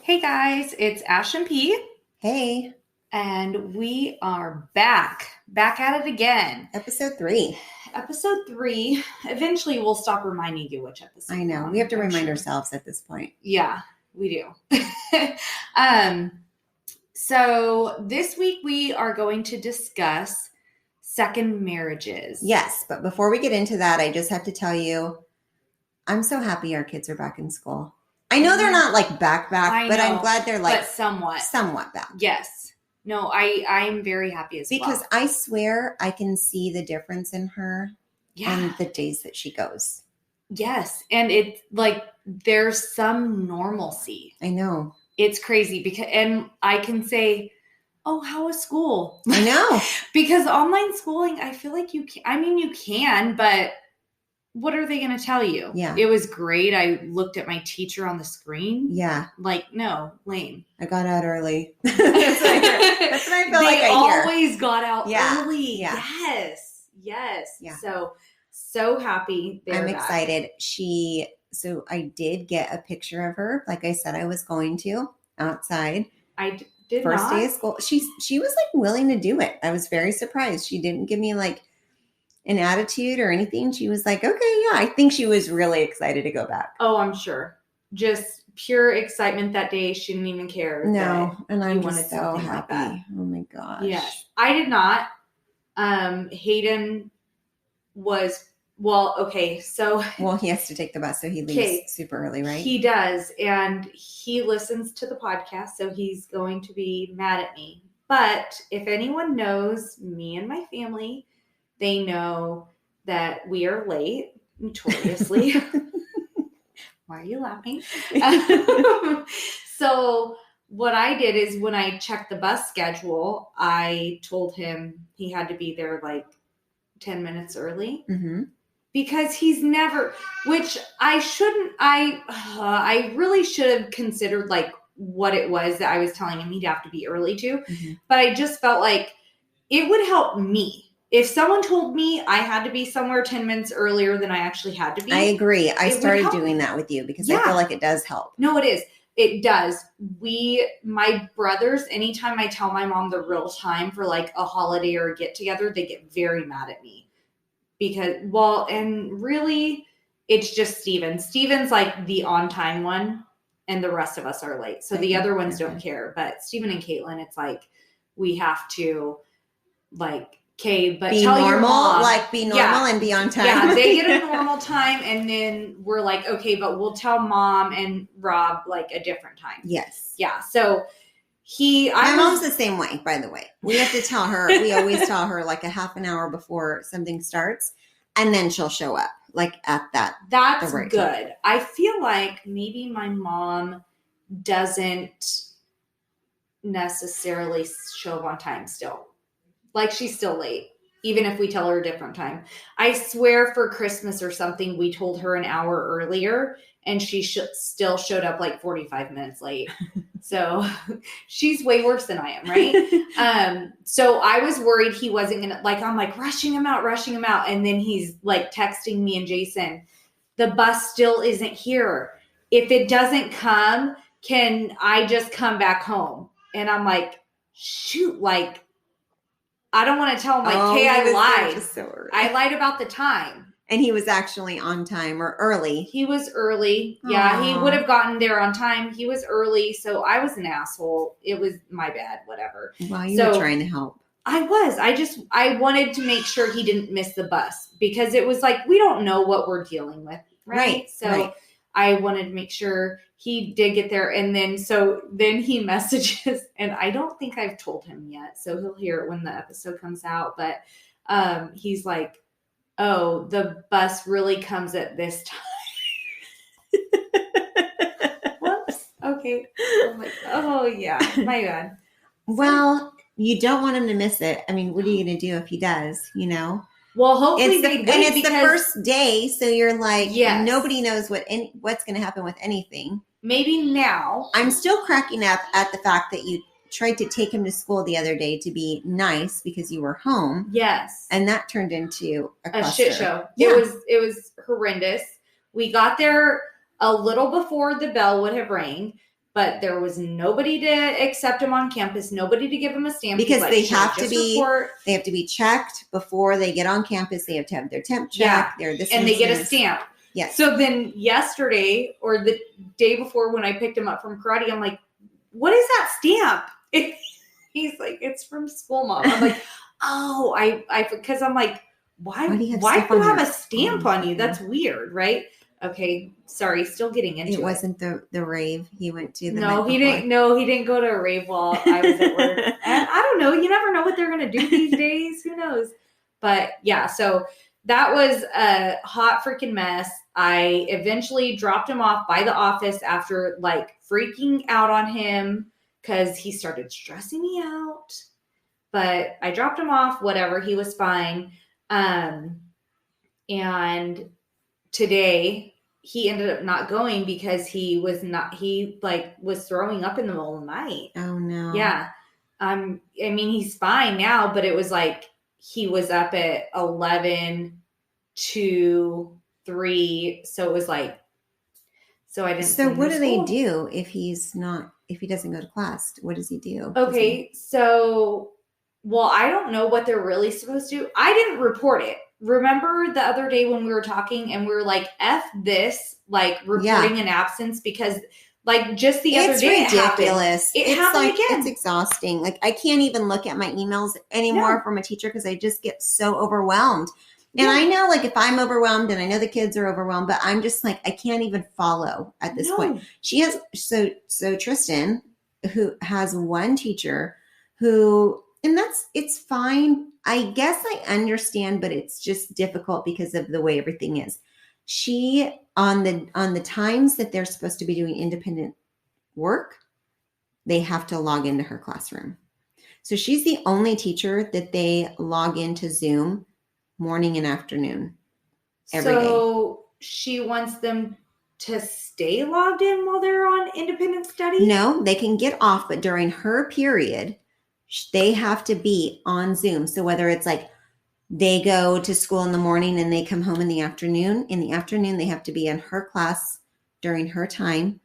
Hey guys, it's Ash and P, Hey, and we are back at it again. episode 3. Episode 3. Eventually, we'll stop reminding you which episode. I know. We have to remind ourselves at this point. Yeah, we do. So this week we are going to discuss second marriages. Yes, but before we get into that, I just have to tell you, I'm so happy our kids are back in school. I know they're not like back, but I'm glad they're like somewhat back. Yes. No, I'm very happy as well. Because I swear I can see the difference in her on the days that she goes. Yes. And it's like there's some normalcy. I know. It's crazy and I can say, oh, how was school? I know. Because online schooling, I feel like you can, but what are they going to tell you? Yeah. It was great. I looked at my teacher on the screen. Yeah. Like, no, lame. I got out early. That's what I feel like I hear. They always got out early. Yeah. Yes. Yeah. So happy. I'm excited. So I did get a picture of her. Like I said, I was going to outside. I did First day of school. She was like willing to do it. I was very surprised. She didn't give me like an attitude or anything. She was like, okay, yeah. I think she was really excited to go back. Oh, I'm sure. Just pure excitement that day. She didn't even care. No, and I'm just so happy. Like oh my gosh. Yes. I did not. Hayden was, okay. So. Well, he has to take the bus, so he leaves super early, right? He does. And he listens to the podcast, so he's going to be mad at me. But if anyone knows me and my family, they know that we are late, notoriously. Why are you laughing? So what I did is when I checked the bus schedule, I told him he had to be there like 10 minutes early. Mm-hmm. Because he's never, which I really should have considered like what it was that I was telling him he'd have to be early to. Mm-hmm. But I just felt like it would help me. If someone told me I had to be somewhere 10 minutes earlier than I actually had to be. I agree. I started doing that with you because I feel like it does help. No, it is. It does. My brothers, anytime I tell my mom the real time for like a holiday or a get together, they get very mad at me. Because, and really, it's just Steven. Steven's like the on-time one, and the rest of us are late. So the other ones don't care. But Steven and Caitlin, it's like, we have to, like, but be tell normal, your mom. Like, be normal and be on time. Yeah, they get a normal time, and then we're like, okay, but we'll tell Mom and Rob, like, a different time. Yes. Yeah, so... My mom's the same way, by the way. We have to tell her, we always tell her like a half an hour before something starts, and then she'll show up like at that. That's right good. Time. I feel like maybe my mom doesn't necessarily show up on time still. Like she's still late, even if we tell her a different time. I swear for Christmas or something, we told her an hour earlier and she still showed up like 45 minutes late. So she's way worse than I am, right? So I was worried he wasn't going to, like, I'm like rushing him out. And then he's like texting me and Jason, the bus still isn't here. If it doesn't come, can I just come back home? And I'm like, shoot, like, I don't want to tell him like, hey, I lied. So I lied about the time. And he was actually on time or early. He was early. Yeah, he would have gotten there on time. He was early, so I was an asshole. It was my bad, whatever. Well, you were trying to help. I was. I wanted to make sure he didn't miss the bus because it was like, we don't know what we're dealing with, right? So I wanted to make sure he did get there. And then he messages, and I don't think I've told him yet, so he'll hear it when the episode comes out. But he's like, oh, the bus really comes at this time. Whoops. Okay. I'm like, oh, yeah. My bad. Well, you don't want him to miss it. I mean, what are you going to do if he does, you know? Well, hopefully it's the first day, so you're like, nobody knows what's going to happen with anything. Maybe now. I'm still cracking up at the fact that you tried to take him to school the other day to be nice because you were home. Yes. And that turned into a shit show. Yeah. It was horrendous. We got there a little before the bell would have rang, but there was nobody to accept him on campus, nobody to give him a stamp. Because like, they have to just be report. they have to be checked before they get on campus. They have to have their temp check. They're this and they get a stamp. Yes. So then yesterday or the day before when I picked him up from karate, I'm like, what is that stamp? He's like, it's from school, Mom. I'm like, oh, I because I'm like, why do you have a stamp on you? That's weird, right? Okay, sorry, still getting into it. It wasn't the rave he went to. He didn't. No, he didn't go to a rave while I was at work. And I don't know. You never know what they're gonna do these days. Who knows? But yeah, so that was a hot freaking mess. I eventually dropped him off by the office after like freaking out on him because he started stressing me out. But I dropped him off, whatever. He was fine. And today he ended up not going because he was throwing up in the middle of the night. Oh no. Yeah. I mean, he's fine now, but it was like he was up at 11 to 3. So it was like, so I didn't. So what do they do if he doesn't go to class? What does he do? Okay. So, well, I don't know what they're really supposed to do. I didn't report it. Remember the other day when we were talking and we were like, F this, like reporting an absence because like just the other day it's ridiculous. It happened again. It's exhausting. Like I can't even look at my emails anymore from a teacher because I just get so overwhelmed. And I know like if I'm overwhelmed and I know the kids are overwhelmed, but I'm just like, I can't even follow at this point. She has, so Tristan, who has one teacher who, and it's fine. I guess I understand, but it's just difficult because of the way everything is. She, on the times that they're supposed to be doing independent work, they have to log into her classroom. So she's the only teacher that they log into Zoom morning and afternoon every day. So she wants them to stay logged in while they're on independent study? No, they can get off, but during her period, they have to be on Zoom. So whether it's like they go to school in the morning and they come home in the afternoon they have to be in her class during her time.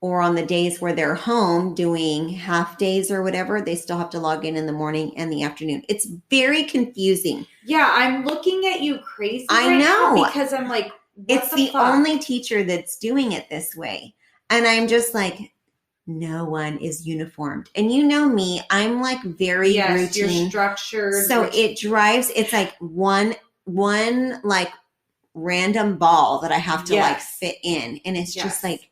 Or on the days where they're home doing half days or whatever, they still have to log in the morning and the afternoon. It's very confusing. Yeah, I'm looking at you crazy. I know. Because I'm like, it's the only teacher that's doing it this way. And I'm just like, no one is uniformed. And you know me, I'm like very routine. You're structured. So it's like one like random ball that I have to like fit in. And it's just like,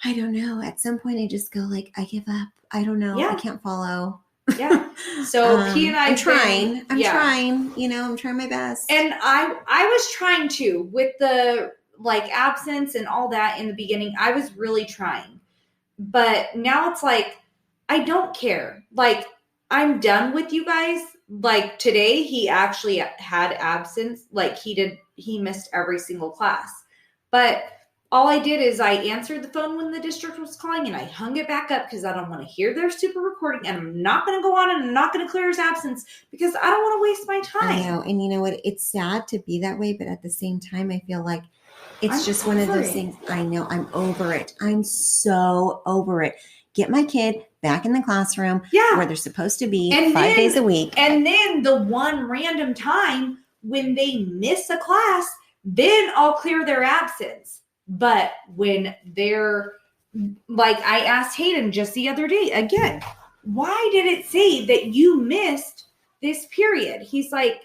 I don't know. At some point, I just go like, I give up. I don't know. I can't follow. Yeah. So P and I'm trying. I'm trying. You know, I'm trying my best. And I was trying to with the like absence and all that in the beginning. I was really trying, but now it's like I don't care. Like I'm done with you guys. Like today, he actually had absence. Like he missed every single class, but. All I did is I answered the phone when the district was calling and I hung it back up because I don't want to hear their stupid recording and I'm not going to go on and I'm not going to clear his absence because I don't want to waste my time. I know. And you know what? It's sad to be that way, but at the same time, I feel like it's just one of those things. I know. I'm over it. I'm so over it. Get my kid back in the classroom where they're supposed to be 5 days a week. And then the one random time when they miss a class, then I'll clear their absence. But when they're like, I asked Hayden just the other day, again, why did it say that you missed this period? He's like,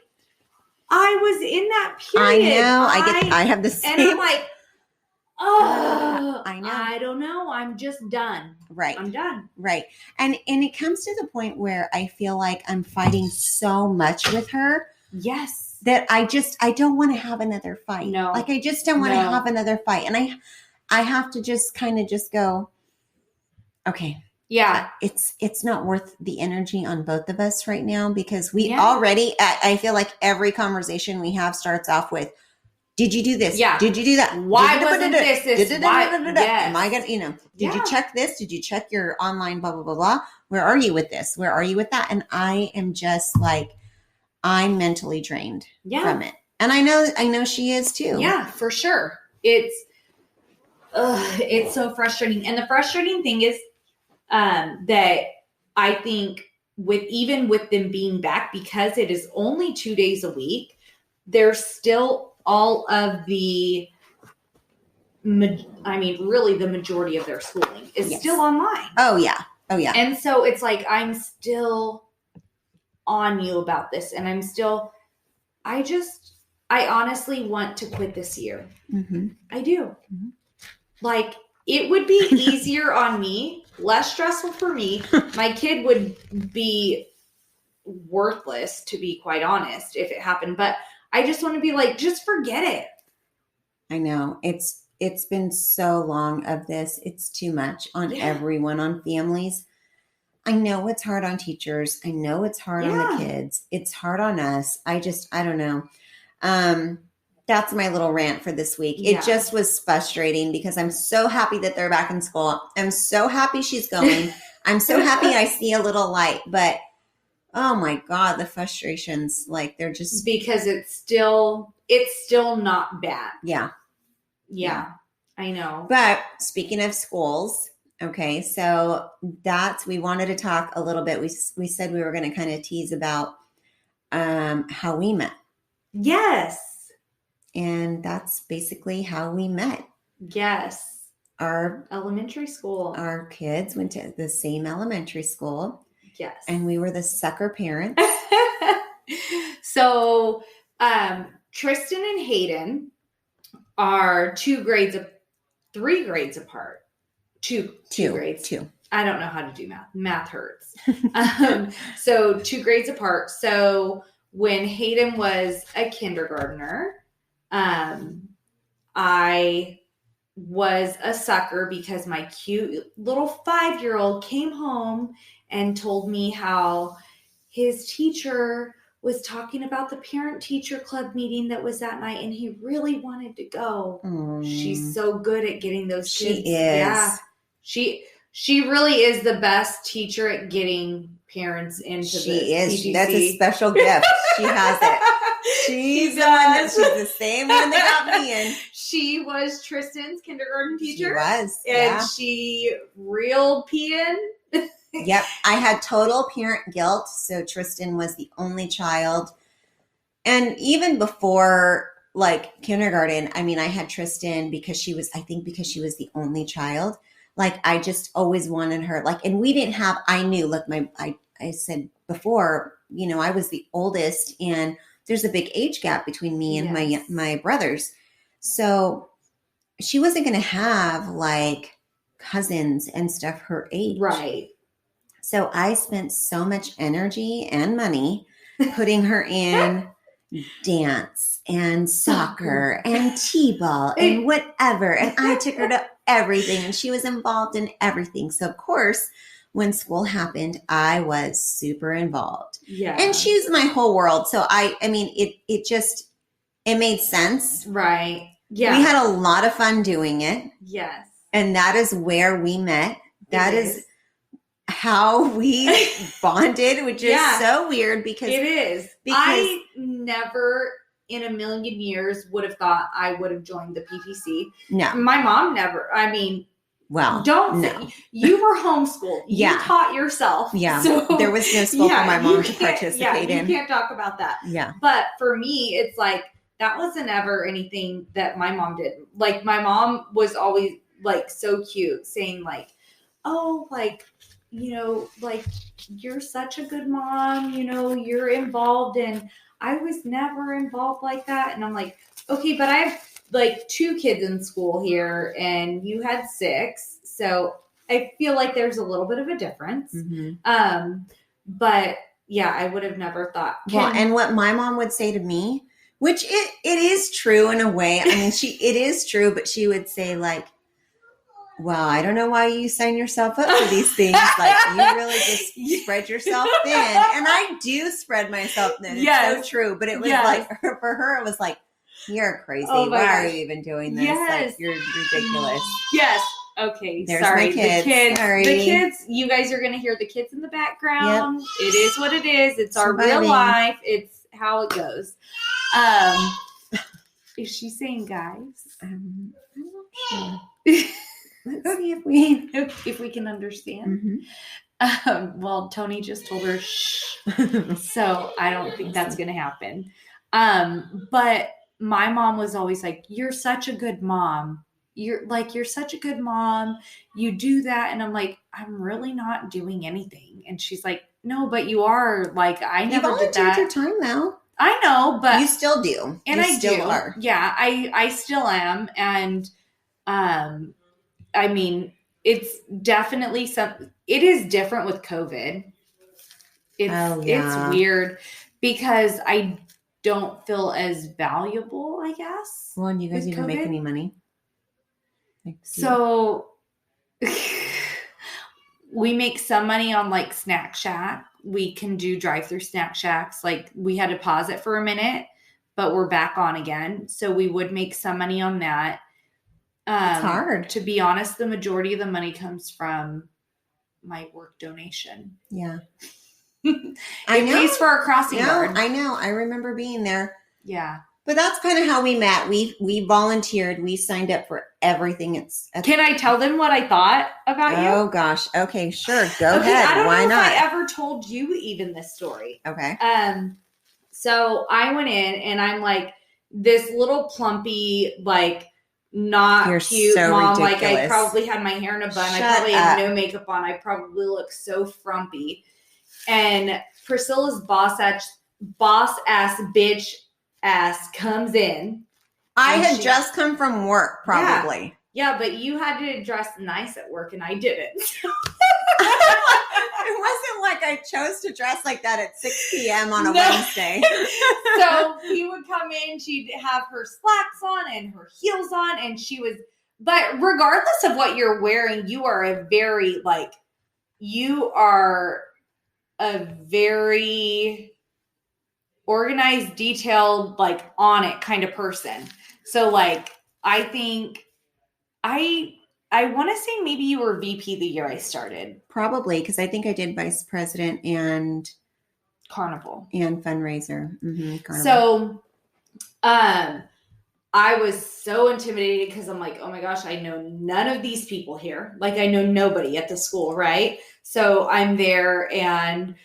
I was in that period. I know. I have the same. And I'm like, oh, I know. I don't know. I'm just done. Right. I'm done. Right. And it comes to the point where I feel like I'm fighting so much with her. Yes. That I don't want to have another fight. No. Like I just don't want to have another fight. And I have to just kind of just go, okay. Yeah. It's not worth the energy on both of us right now because we already, I feel like every conversation we have starts off with, did you do this? Yeah. Did you do that? Why wasn't this? Am I going to, did you check this? Did you check your online blah, blah, blah, blah? Where are you with this? Where are you with that? And I am just like, I'm mentally drained from it. And I know she is too. Yeah, for sure. It's, it's so frustrating. And the frustrating thing is that I think with them being back, because it is only 2 days a week, there's still all of the, really the majority of their schooling is still online. Oh yeah. And so it's like, I'm still on you about this. And I honestly want to quit this year. Mm-hmm. I do. Mm-hmm. Like, it would be easier on me, less stressful for me. My kid would be worthless, to be quite honest, if it happened. But I just want to be like, just forget it. I know. It's been so long of this. It's too much on everyone, on families. I know it's hard on teachers. I know it's hard on the kids. It's hard on us. I don't know. That's my little rant for this week. It just was frustrating because I'm so happy that they're back in school. I'm so happy she's going. I'm so happy I see a little light, but oh my God, the frustrations, like they're just because it's still not bad. Yeah. I know. But speaking of schools, okay, so we wanted to talk a little bit. We said we were going to kind of tease about how we met. Yes. And that's basically how we met. Yes. Our elementary school. Our kids went to the same elementary school. Yes. And we were the sucker parents. So Tristan and Hayden are 3 grades apart. Two grades. Two. I don't know how to do math. Math hurts. So 2 grades apart. So when Hayden was a kindergartner, I was a sucker because my cute little 5-year-old came home and told me how his teacher was talking about the parent-teacher club meeting that was that night, and he really wanted to go. She's so good at getting those kids. She is. Yeah. She really is the best teacher at getting parents into She the is. PGC. That's a special gift. She has it. She's the same one that got me in. She was Tristan's kindergarten teacher. She was. And she reeled P in. Yep. I had total parent guilt. So Tristan was the only child. And even before like kindergarten, I mean, I had Tristan because she was the only child. Like I just always wanted her, like, and we didn't have, I knew, look, I said before, you know, I was the oldest and there's a big age gap between me and my brothers. So she wasn't going to have like cousins and stuff her age. Right. So I spent so much energy and money putting her in dance and soccer and t-ball and whatever. And I took her to everything and she was involved in everything. So of course, when school happened, I was super involved. Yeah. And she's my whole world. So I mean, it made sense. Right. Yeah. We had a lot of fun doing it. Yes. And that is where we met. That is how we bonded, which is so weird because it is. I never in a million years would have thought I would have joined the PTC. No. My mom never. I mean, well, you were homeschooled. You taught yourself. Yeah. So, there was no school for my mom to participate in. You can't talk about that. Yeah. But for me, it's like, that wasn't ever anything that my mom did. Like, my mom was always like so cute saying like, oh, like, you know, like, you're such a good mom, you know, you're involved. And I was never involved like that. And I'm like, okay, but I have like 2 kids in school here and you had 6. So I feel like there's a little bit of a difference. Mm-hmm. But yeah, I would have never thought. Well, and what my mom would say to me, which it is true in a way. I mean, it is true, but she would say like, well, I don't know why you sign yourself up for these things. Like, you really just spread yourself thin. And I do spread myself thin. It's so true. But it was like, for her, it was like, you're crazy. Why are you even doing this? Yes. Like, you're ridiculous. Yes. Okay. There's sorry. My kids. The kids, you guys are going to hear the kids in the background. Yep. It is what it is. It's our real life. It's how it goes. Is she saying guys? I'm not sure. sorry if we if we can understand. Mhm. Well, Tony just told her, shh. So I don't think that's going to happen. But my mom was always like, you're such a good mom. You're such a good mom. You do that. And I'm like, I'm really not doing anything. And she's like, no, but you are. Like, I You never did volunteered that. your time though. I know, but You still do. and You I still do. are. Yeah, I still am. And I mean, it's definitely it is different with COVID. It's weird because I don't feel as valuable, I guess. Well, and you guys with even make COVID. any money? So we make some money on like Snack Shack. We can do drive-through Snack Shacks. Like we had to pause it for a minute, but we're back on again. So we would make some money on that. It's hard. To be honest, the majority of the money comes from my work donation. Yeah. It pays for our crossing guard. I know. I remember being there. Yeah. But that's kind of how we met. We volunteered. We signed up for everything. Can I tell them what I thought about you? Oh gosh. Okay, sure. Go ahead. I don't Why know not? if I ever told you even this story. Okay. So I went in and I'm like this little plumpy, like not You're cute so mom. ridiculous. Like I probably had my hair in a bun. Shut I probably up. had no makeup on. I probably look so frumpy. And Priscilla's boss ass bitch ass comes in. I had just come from work, probably. Yeah, but you had to dress nice at work and I didn't. It wasn't like I chose to dress like that at 6 p.m. on a Wednesday. So he would come in, she'd have her slacks on and her heels on, and but regardless of what you're wearing, you are a very organized, detailed, like on it kind of person. So like, I think I want to say maybe you were VP the year I started. Probably, because I think I did vice president and Carnival and fundraiser. Carnival. So, I was so intimidated because I'm like, oh my gosh, I know none of these people here. Like I know nobody at the school, right? So I'm there and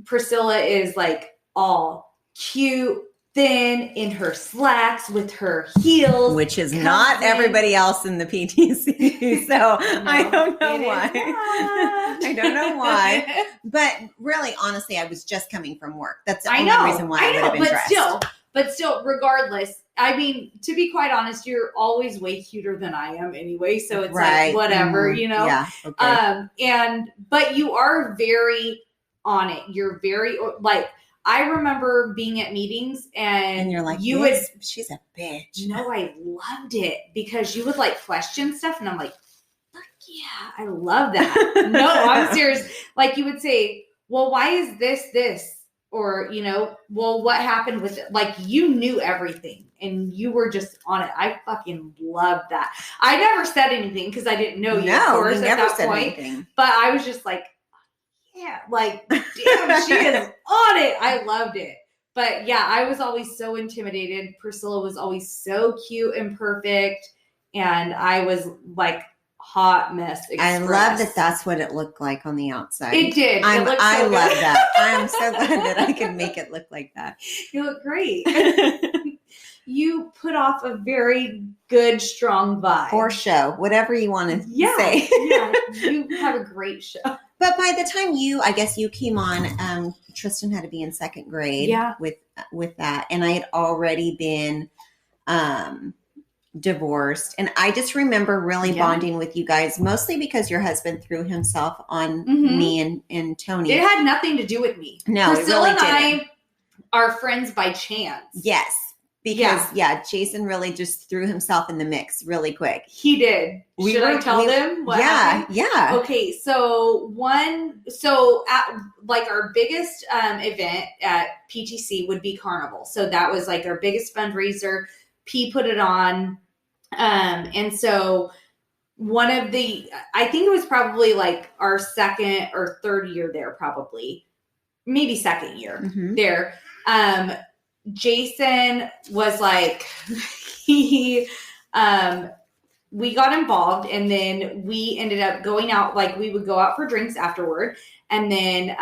Priscilla is like all cute, thin in her slacks with her heels. Which is not everybody else in the PTC. So no, I don't know why. I don't know why. But really, honestly, I was just coming from work. That's the only reason why I would have been dressed. But still, regardless, I mean, to be quite honest, you're always way cuter than I am anyway. So it's like, whatever, you know? Yeah. Okay. But you are very on it. You're very, like, I remember being at meetings and you're like, she's a bitch. No, I loved it because you would like question stuff and I'm like, fuck yeah, I love that. No, I'm serious. Like you would say, well, why is this? Or, you know, well, what happened with it? Like you knew everything and you were just on it. I fucking love that. I never said anything because I didn't know you, of course, at that point. Anything. But I was just like, yeah, like, damn, she is on it. I loved it. But yeah, I was always so intimidated. Priscilla was always so cute and perfect. And I was like hot mess express. I love that that's what it looked like on the outside. It did. I love that. I'm so glad that I can make it look like that. You look great. You put off a very good, strong vibe. For show, whatever you want to say. Yeah, you have a great show. But by the time I guess you came on, Tristan had to be in second grade with that. And I had already been divorced. And I just remember really bonding with you guys, mostly because your husband threw himself on me and Tony. It had nothing to do with me. No, Priscilla it really and I are friends by chance. Yes. Because, Jason really just threw himself in the mix really quick. He did. Should I tell them what happened? Yeah. Okay, so at like our biggest event at PTC would be Carnival. So that was like our biggest fundraiser. P put it on. And so I think it was probably like our second or third year there, probably. Maybe second year there. Jason was like, he we got involved, and then we ended up going out. Like, we would go out for drinks afterward, and then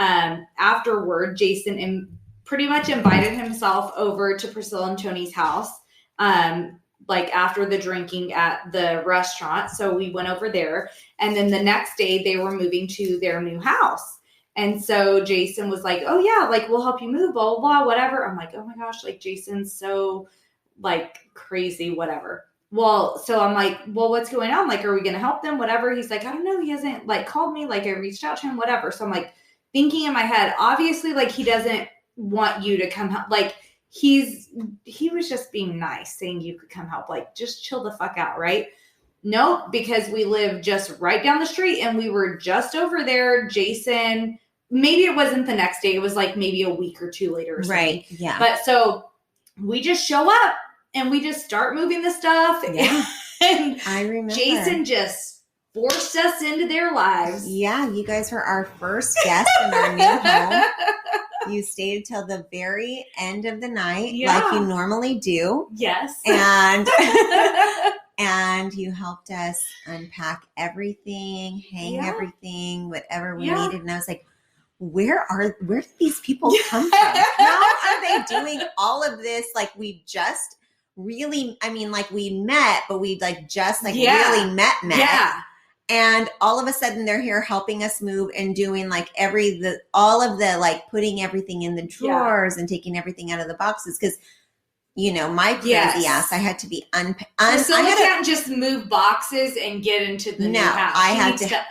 afterward, Jason pretty much invited himself over to Priscilla and Tony's house. Like after the drinking at the restaurant. So we went over there. And then the next day they were moving to their new house. And so Jason was like, oh yeah, like we'll help you move, blah, blah, blah, whatever. I'm like, oh my gosh, like Jason's so like crazy, whatever. Well, so I'm like, well, what's going on? Like, are we going to help them? Whatever. He's like, I don't know. He hasn't like called me. Like I reached out to him, whatever. So I'm like thinking in my head, obviously like he doesn't want you to come help. Like, he was just being nice, saying you could come help, like just chill the fuck out, right? Nope, because we live just right down the street and we were just over there. Jason, maybe it wasn't the next day, it was like maybe a week or two later or something. Right, yeah. But so we just show up and we just start moving the stuff. Yeah. And I remember. Jason just forced us into their lives. Yeah, you guys were our first guest in our new home. You stayed till the very end of the night, like you normally do. Yes. And and you helped us unpack everything, hang everything, whatever we needed. And I was like, where did these people come from? How are they doing all of this? Like we just really, I mean, like we met, but we like just like really met. Yeah. And all of a sudden they're here helping us move and doing like all of the like putting everything in the drawers and taking everything out of the boxes. Cause you know, my crazy ass, I had to be so I can't just move boxes and get into the new house. I had to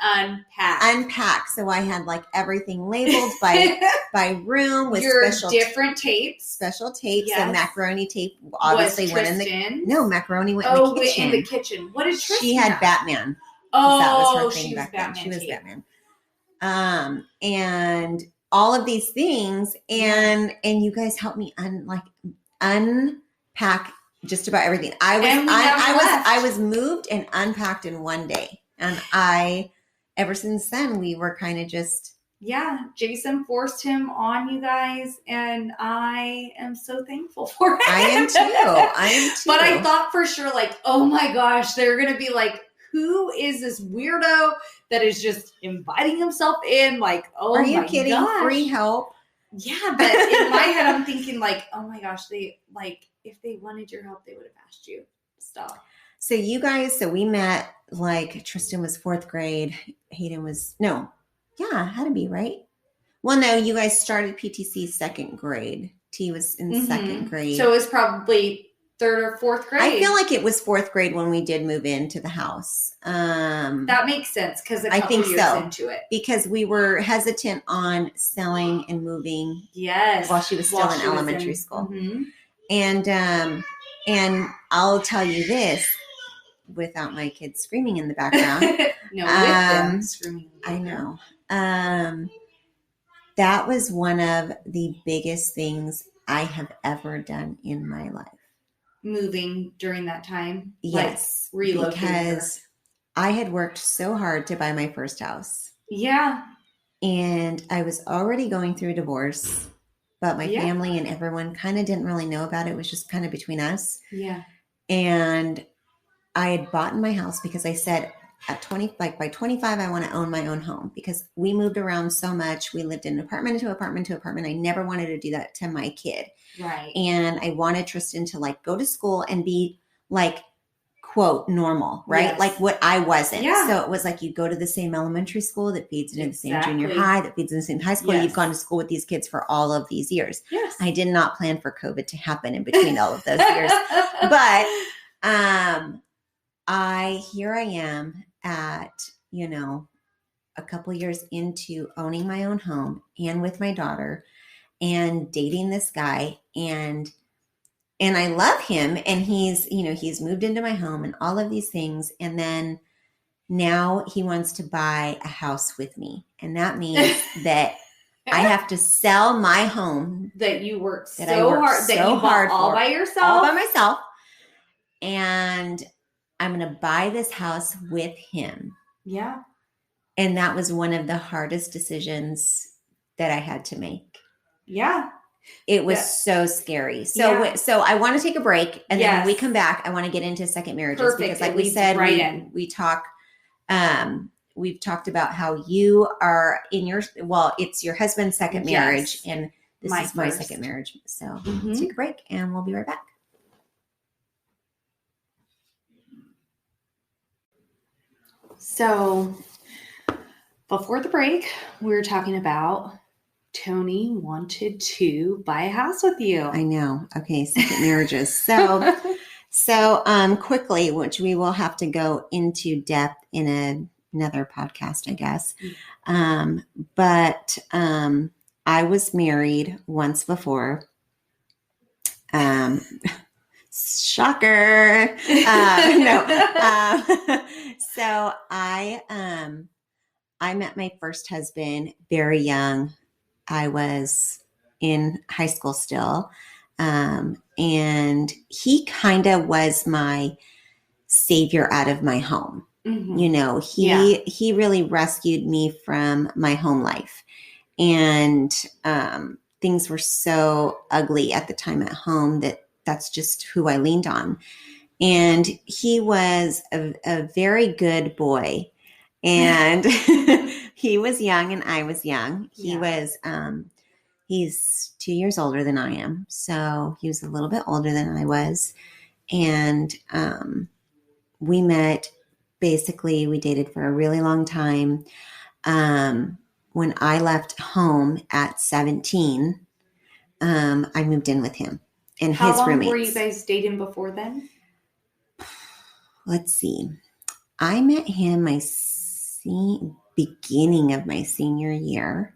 unpack. So I had like everything labeled by room with your special different tapes. Special tapes and macaroni tape obviously went in the macaroni went in the kitchen. In the kitchen. What did Tristan She had Batman. Oh, that was her thing she back then. She was Batman. And all of these things, and you guys helped me unpack just about everything. I was moved and unpacked in one day, and ever since then we were kind of just. Yeah, Jason forced him on you guys, and I am so thankful for it. I am too. But I thought for sure, like, oh my gosh, they're gonna be like, who is this weirdo that is just inviting himself in? Like, oh, are you kidding? Gosh. Free help? Yeah, but in my head, I'm thinking like, oh my gosh, they like if they wanted your help, they would have asked you. Stop. So you guys, we met like Tristan was 4th grade. Hayden was had to be right. Well, no, you guys started PTC 2nd grade. T was in 2nd grade, so it was probably 3rd or 4th grade. I feel like it was 4th grade when we did move into the house. That makes sense because I think years so into it, because we were hesitant on selling and moving. Yes, while she was still in elementary school, and I'll tell you this, without my kids screaming in the background. No, with them screaming. I know. That was one of the biggest things I have ever done in my life. Moving during that time? Yes. Like relocating. Because I had worked so hard to buy my first house. Yeah. And I was already going through a divorce, but my family and everyone kind of didn't really know about it. It was just kind of between us. Yeah. And I had bought my house because I said by 25, I want to own my own home because we moved around so much. We lived in apartment to apartment to apartment. I never wanted to do that to my kid. Right. And I wanted Tristan to like go to school and be like, quote, normal, right? Yes. Like what I wasn't. Yeah. So it was like you go to the same elementary school that feeds into the same junior high, that feeds into the same high school. Yes. You've gone to school with these kids for all of these years. Yes. I did not plan for COVID to happen in between all of those years. But here I am at, a couple years into owning my own home and with my daughter and dating this guy and I love him and he's moved into my home and all of these things. And then now he wants to buy a house with me. And that means that I have to sell my home that you worked so hard, that you bought all by yourself, all by myself. And I'm going to buy this house with him. Yeah. And that was one of the hardest decisions that I had to make. Yeah. It was so scary. So I want to take a break, and then when we come back, I want to get into second marriages. Perfect. Because like we said, we talk, we've talked about how you are in it's your husband's second marriage, and this is my second marriage. So let's take a break, and we'll be right back. So before the break, we were talking about Tony wanted to buy a house with you. I know. Okay, second marriages. So quickly, which we will have to go into depth in another podcast, I guess. But I was married once before. Shocker. So I met my first husband very young. I was in high school still. And he kind of was my savior out of my home. Mm-hmm. He really rescued me from my home life. And things were so ugly at the time at home that's just who I leaned on. And he was a very good boy. And he was young and I was young. He was, he's 2 years older than I am. So he was a little bit older than I was. And we met, basically, we dated for a really long time. When I left home at 17, I moved in with him and his roommates. How long were you guys dating before then? Let's see. I met him beginning of my senior year.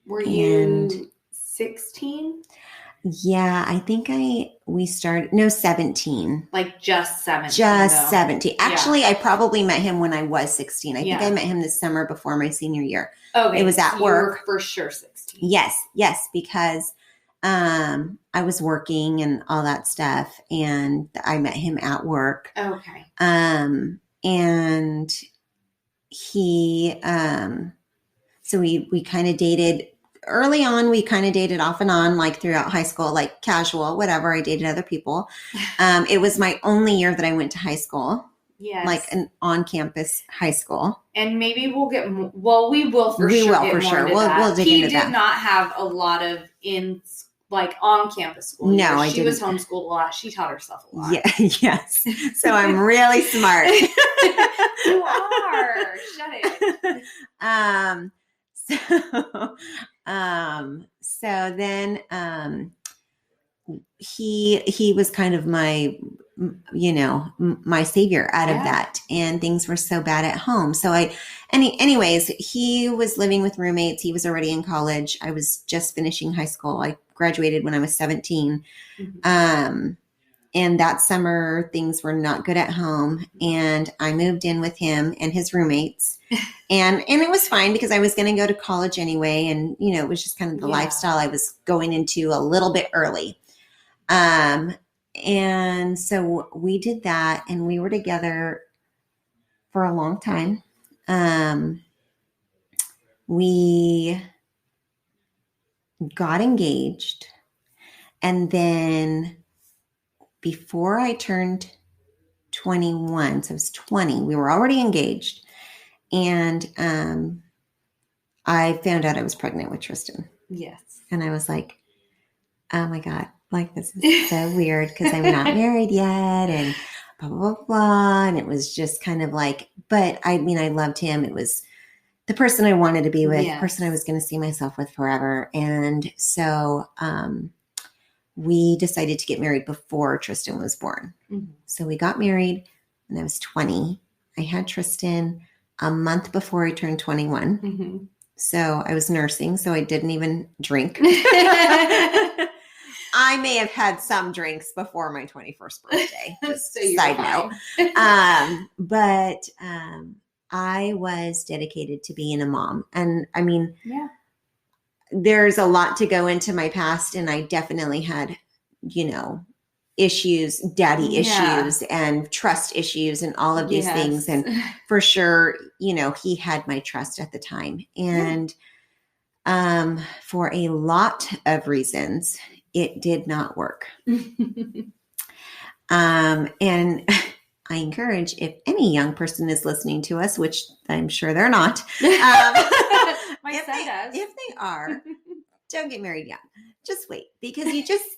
Were you 16? Yeah, I think we started, 17. Like just 17. Just 17. Actually, I probably met him when I was 16. I think I met him this summer before my senior year. Okay. It was at work. You were for sure 16. Yes, because I was working and all that stuff, and I met him at work. Okay. And he, so we kind of dated early on. We kind of dated off and on, like throughout high school, like casual, whatever. I dated other people. It was my only year that I went to high school. Yes. Like an on-campus high school. And maybe we'll get more. Well, we will for sure. We'll dig into that. He did not have a lot of on-campus school. No, I didn't. She was homeschooled a lot. She taught herself a lot. Yeah, yes. So I'm really smart. You are. Shut it. So then he was kind of my, my savior out of that, and things were so bad at home. So anyways, he was living with roommates. He was already in college. I was just finishing high school. I graduated when I was 17. Mm-hmm. And that summer things were not good at home, and I moved in with him and his roommates. And it was fine because I was going to go to college anyway. And, it was just kind of the lifestyle I was going into a little bit early. And so we did that, and we were together for a long time. We got engaged, and then before I turned 21, so I was 20, we were already engaged. And I found out I was pregnant with Tristan. Yes. And I was like, oh my God, this is so weird because I'm not married yet and blah, blah, blah, blah. And it was just kind of but I loved him. It was the person I wanted to be with, the person I was going to see myself with forever. And so we decided to get married before Tristan was born. Mm-hmm. So we got married when I was 20. I had Tristan a month before I turned 21. Mm-hmm. So I was nursing, so I didn't even drink. I may have had some drinks before my 21st birthday. Just side note. But I was dedicated to being a mom. And there's a lot to go into my past, and I definitely had, issues, daddy issues and trust issues and all of these things. And for sure, he had my trust at the time. And For a lot of reasons, it did not work. And I encourage, if any young person is listening to us, which I'm sure they're not, My son does. If they are, don't get married young. Just wait, because you just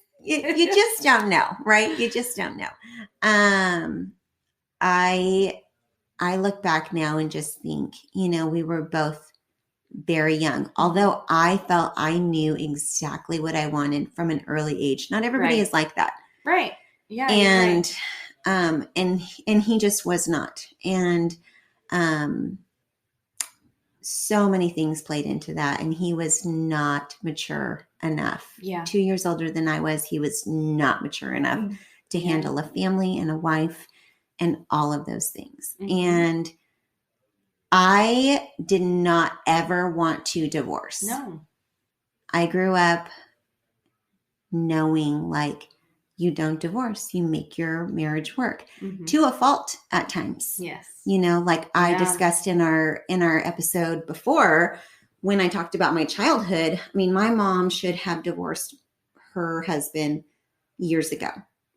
don't know, right? You just don't know. I look back now and just think, we were both very young, although I felt I knew exactly what I wanted from an early age. Not everybody is like that. Right. Yeah. And, and he just was not. And, so many things played into that. And he was not mature enough. Yeah. 2 years older than I was. He was not mature enough to handle a family and a wife and all of those things. And I did not ever want to divorce. No. I grew up knowing, like, you don't divorce, you make your marriage work to a fault at times. Yes. Like I discussed in our episode before, when I talked about my childhood. I mean, my mom should have divorced her husband years ago.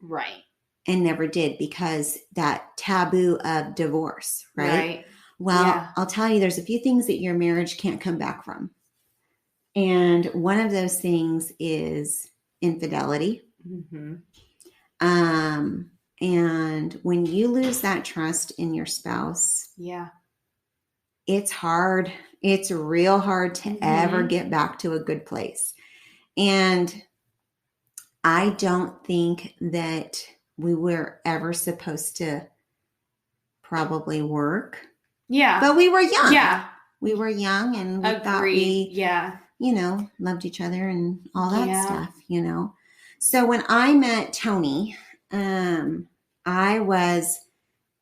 Right. And never did, because that taboo of divorce, right? Well, I'll tell you, there's a few things that your marriage can't come back from. And one of those things is infidelity. And when you lose that trust in your spouse, it's hard. It's real hard to ever get back to a good place. And I don't think that we were ever supposed to probably work. Yeah. But we were young. Yeah. We were young, and we thought we, loved each other and all that stuff, So when I met Tony, I was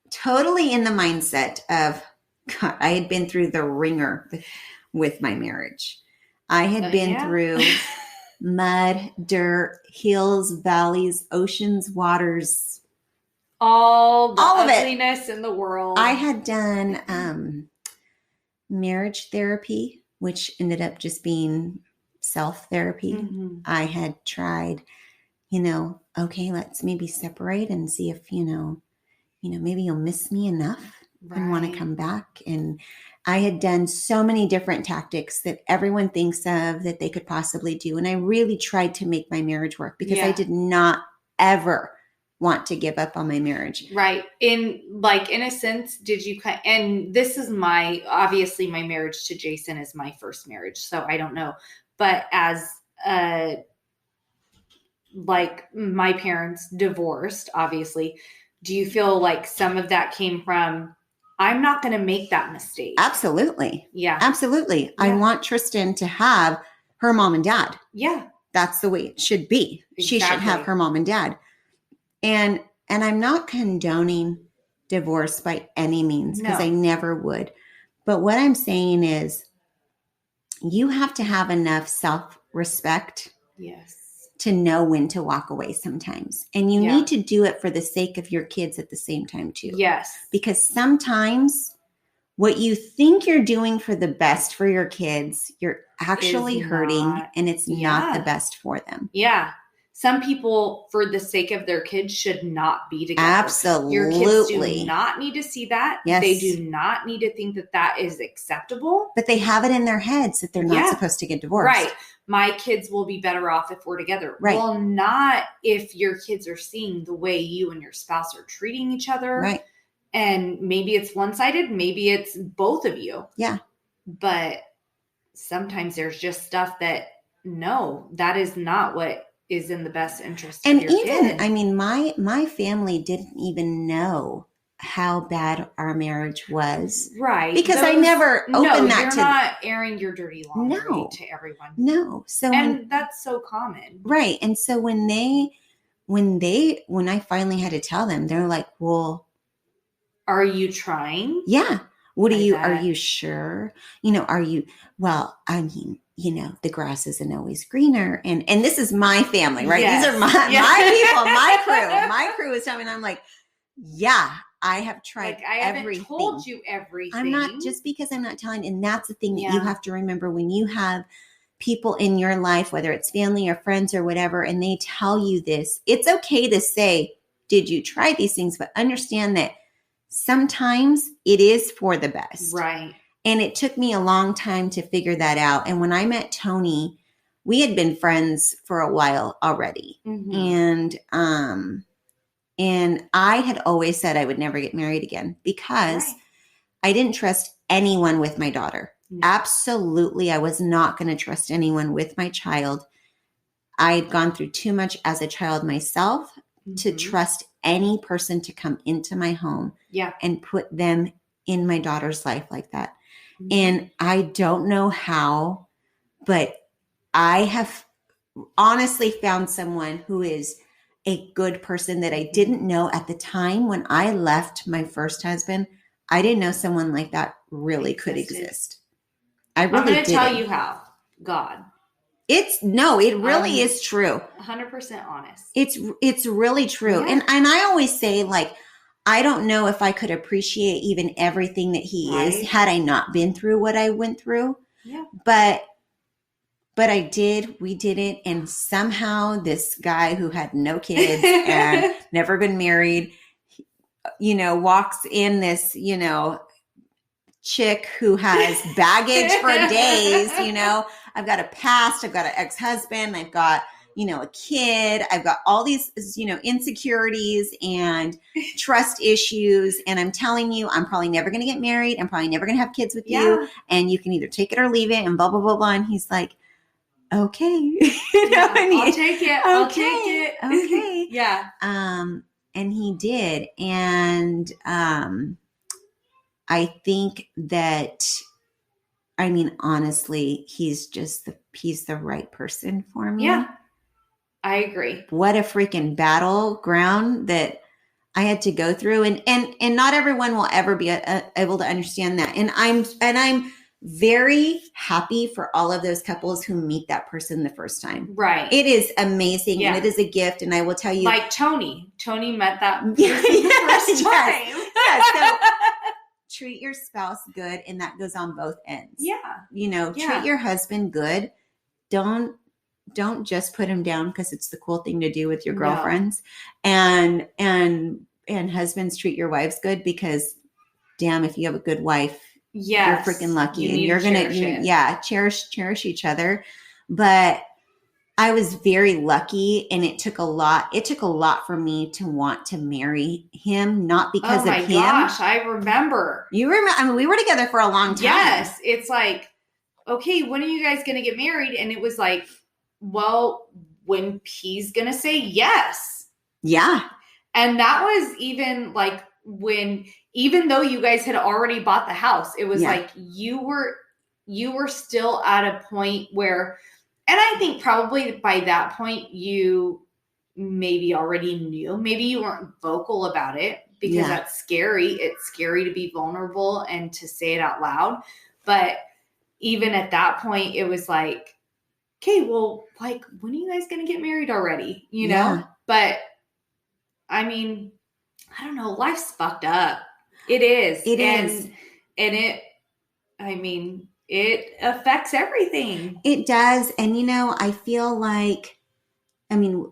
totally in the mindset of, God, I had been through the ringer with my marriage. I had been through mud, dirt, hills, valleys, oceans, waters. All the all ugliness in the world. I had done marriage therapy, which ended up just being self-therapy. I had tried, okay, let's maybe separate and see if, maybe you'll miss me enough and want to come back. And I had done so many different tactics that everyone thinks of that they could possibly do. And I really tried to make my marriage work, because I did not ever want to give up on my marriage. Right. In a sense, did you, and this is obviously my marriage to Jason is my first marriage, so I don't know. But as, my parents divorced, obviously, do you feel like some of that came from, I'm not going to make that mistake? Absolutely. Yeah. Absolutely. Yeah. I want Tristan to have her mom and dad. Yeah. That's the way it should be. Exactly. She should have her mom and dad. And I'm not condoning divorce by any means, because I never would. But what I'm saying is, you have to have enough self-respect to know when to walk away sometimes. And you need to do it for the sake of your kids at the same time too. Yes. Because sometimes what you think you're doing for the best for your kids, you're actually hurting, and it's not the best for them. Yeah. Some people, for the sake of their kids, should not be together. Absolutely. Your kids do not need to see that. Yes. They do not need to think that that is acceptable. But they have it in their heads that they're not supposed to get divorced. Right. My kids will be better off if we're together. Right. Well, not if your kids are seeing the way you and your spouse are treating each other. Right. And maybe it's one-sided. Maybe it's both of you. Yeah. But sometimes there's just stuff that, no, that is not what is in the best interest of your kid. I mean, my family didn't even know how bad our marriage was. Right. Because I never opened that to... you're not airing your dirty laundry to everyone. No. So that's so common. Right. And so when I finally had to tell them, they're like, well, are you trying? Yeah. Are you sure? Well, I mean, the grass isn't always greener. And this is my family, right? Yes. These are my people, my crew. My crew is telling me, I'm like, yeah, I have tried everything. I haven't told you everything. I'm not, just because I'm not telling. And that's the thing that you have to remember when you have people in your life, whether it's family or friends or whatever, and they tell you this, it's okay to say, did you try these things? But understand that sometimes it is for the best. Right. And it took me a long time to figure that out. And when I met Tony, we had been friends for a while already. Mm-hmm. And I had always said I would never get married again because I didn't trust anyone with my daughter. No. Absolutely. I was not going to trust anyone with my child. I had gone through too much as a child myself to trust any person to come into my home and put them in my daughter's life like that. Mm-hmm. And I don't know how, but I have honestly found someone who is a good person that I didn't know at the time when I left my first husband. I didn't know someone like that really could exist. I'm going to tell you how. God. It really is true. 100% honest. It's really true. Yeah. And I always say, like, I don't know if I could appreciate even everything that he is had I not been through what I went through. Yeah. But I did. We did it. And somehow this guy who had no kids and never been married, walks in this, chick who has baggage for days, I've got a past, I've got an ex-husband, I've got, a kid, I've got all these, insecurities and trust issues. And I'm telling you, I'm probably never going to get married. I'm probably never going to have kids with you. And you can either take it or leave it and blah, blah, blah, blah. And he's like, okay. I'll take it. I'll take it. Okay. Yeah. And he did. And, I think that, honestly, he's the right person for me. Yeah, I agree. What a freaking battleground that I had to go through. And not everyone will ever be able to understand that. And I'm very happy for all of those couples who meet that person the first time. Right. It is amazing. And it is a gift. And I will tell you. Like Tony met that person the first time. Yeah. So, treat your spouse good, and that goes on both ends. Yeah. Treat your husband good. Don't just put him down because it's the cool thing to do with your girlfriends. No. And husbands, treat your wives good because damn, if you have a good wife, you're freaking lucky. And you're gonna cherish each other. But I was very lucky, and it took a lot. It took a lot for me to want to marry him, not because of him. Oh my gosh, I remember. You remember? We were together for a long time. Yes, it's like, okay, when are you guys going to get married? And it was like, well, when he's going to say yes. Yeah. And that was even like even though you guys had already bought the house, it was like you were still at a point where. And I think probably by that point, you maybe already knew. Maybe you weren't vocal about it because that's scary. It's scary to be vulnerable and to say it out loud. But even at that point, it was like, okay, well, like, when are you guys going to get married already? But I don't know. Life's fucked up. It is. It is. And it affects everything. It does. And, I feel like,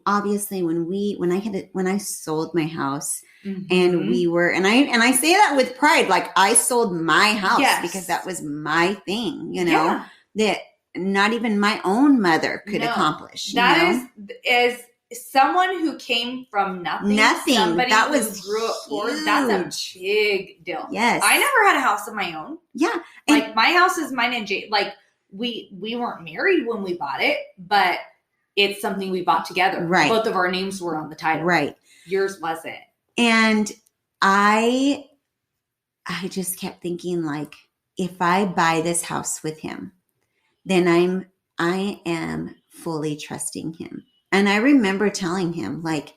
obviously when I sold my house and we were, and I say that with pride, like I sold my house because that was my thing, that not even my own mother could accomplish. That is someone who came from nothing. Somebody that was who grew up poor. That's a big deal. Yes. I never had a house of my own. Yeah. Like my house is mine and Jay. Like we weren't married when we bought it, but it's something we bought together. Right. Both of our names were on the title. Right. Yours wasn't. And I just kept thinking, like, if I buy this house with him, then I am fully trusting him. And I remember telling him, like,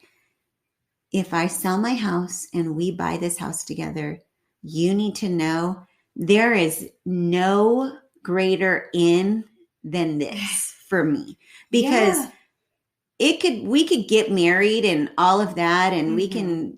if I sell my house and we buy this house together, you need to know there is no greater in than this for me. Because we could get married and all of that, and we can,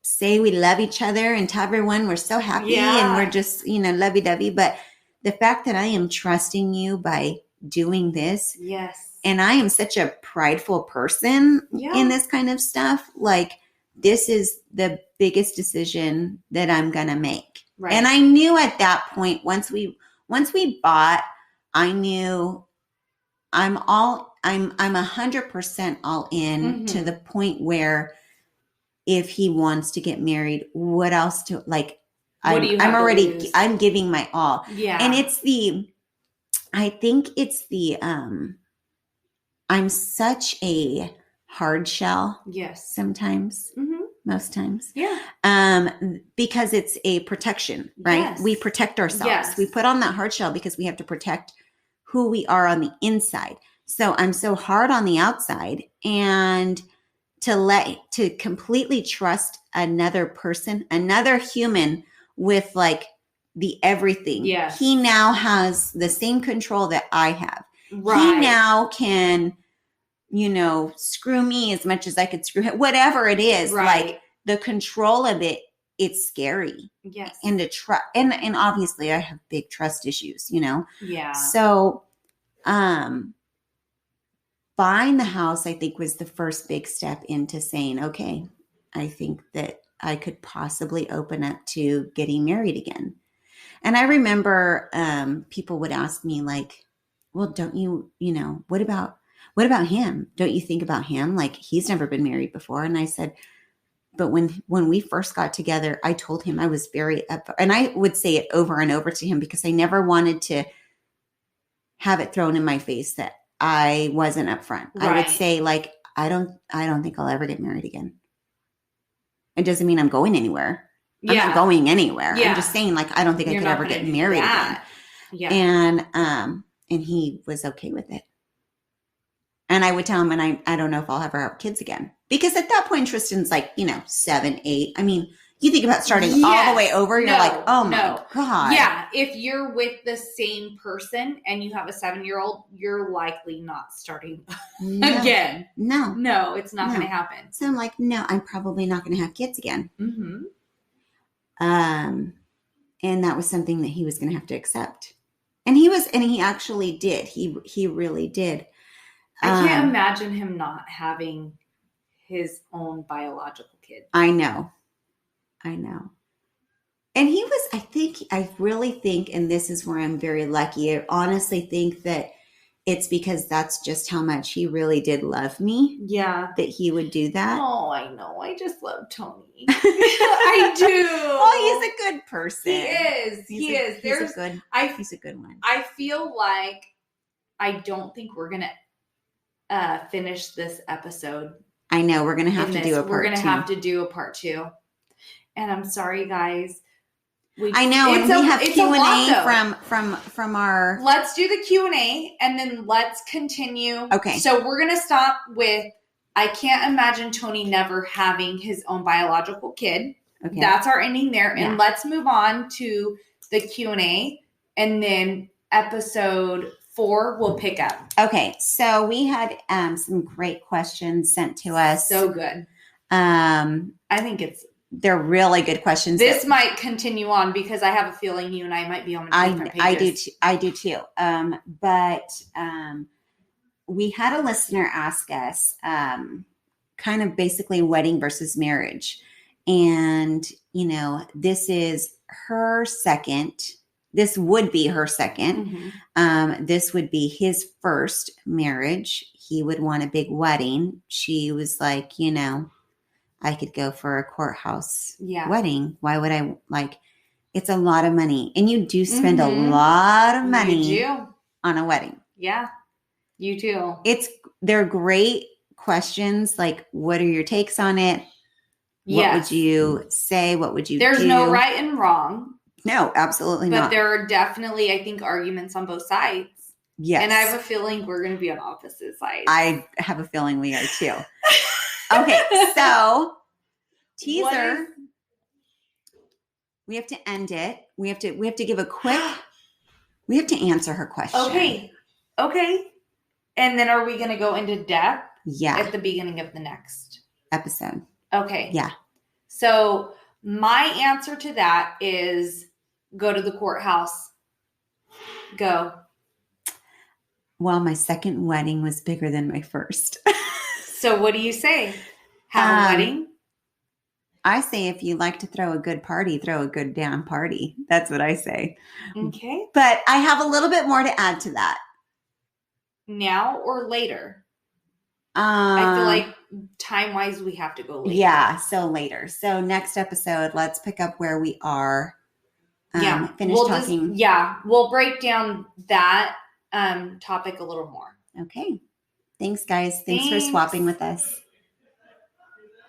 say we love each other and tell everyone we're so happy and we're just, lovey-dovey. But the fact that I am trusting you by doing this, Yes. and I am such a prideful person in this kind of stuff, like this is the biggest decision that I'm going to make. Right. And I knew at that point, once we bought, I knew I'm 100% all in to the point where if he wants to get married, what else to like, I'm giving my all. Yeah. And I think it's I'm such a hard shell. Yes. Sometimes. Most times. Yeah. Because it's a protection, right? Yes. We protect ourselves. Yes. We put on that hard shell because we have to protect who we are on the inside. So I'm so hard on the outside, and to completely trust another person, another human with like the everything. Yes. He now has the same control that I have. Right. He now can, screw me as much as I could screw him, whatever it is. Right. Like the control of it, it's scary. Yes. And to trust, and obviously I have big trust issues, Yeah. So, buying the house, I think, was the first big step into saying, okay, I think that I could possibly open up to getting married again. And I remember people would ask me like, well, don't you, what about him? Don't you think about him? Like, he's never been married before. And I said, but when we first got together, I told him I was very up, and I would say it over and over to him because I never wanted to have it thrown in my face that I wasn't upfront. Right. I would say like, I don't think I'll ever get married again. It doesn't mean I'm going anywhere. I'm not going anywhere. Yeah. I'm just saying like, I don't think I could ever get married again. Yeah. And he was okay with it. And I would tell him, and I don't know if I'll ever have kids again. Because at that point, Tristan's like, 7, 8. I mean, you think about starting all the way over, you're like, oh my God. Yeah. If you're with the same person and you have a 7-year-old, you're likely not starting again. No, it's not going to happen. So I'm like, no, I'm probably not going to have kids again. Mm-hmm. And that was something that he was going to have to accept. And he actually did. He really did. I can't imagine him not having his own biological kid. I know. And he was, I really think, and this is where I'm very lucky, I honestly think that it's because that's just how much he really did love me. Yeah. That he would do that. Oh, I know. I just love Tony. I do. Well, he's a good person. He is. He's a good one. I feel like I don't think we're going to finish this episode. I know. We're going to have to do a part 2. We're going to have to do a part 2. And I'm sorry, guys. I know, and we have Q&A from our... Let's do the Q&A, and then let's continue. Okay. So we're going to stop with, I can't imagine Tony never having his own biological kid. Okay. That's our ending there. And let's move on to the Q&A, and then episode 4 we'll pick up. Okay, so we had some great questions sent to us. So good. I think they're really good questions. This might continue on because I have a feeling you and I might be on different pages. I do too. But we had a listener ask us kind of basically wedding versus marriage. And, this is her second. This would be her second. Mm-hmm. This would be his first marriage. He would want a big wedding. She was like, I could go for a courthouse wedding. Why would I it's a lot of money. And you do spend a lot of money on a wedding. Yeah, you do. They're great questions. Like, what are your takes on it? What would you say? What would you do? There's no right and wrong. No, absolutely not. But there are definitely, I think, arguments on both sides. Yes. And I have a feeling we're going to be on opposite sides. I have a feeling we are too. Okay, so teaser. We have to end it. We have to give a quick. We have to answer her question. Okay. And then are we going to go into depth? Yeah. At the beginning of the next episode. Okay. Yeah. So my answer to that is go to the courthouse Go. Well, my second wedding was bigger than my first. So what do you say? Have a wedding? I say if you like to throw a good party, throw a good damn party. That's what I say. Okay. But I have a little bit more to add to that. Now or later? I feel like time-wise we have to go later. Yeah, so later. So next episode, let's pick up where we are. Finish talking. We'll break down that topic a little more. Okay. Thanks, guys. Thanks for swapping with us.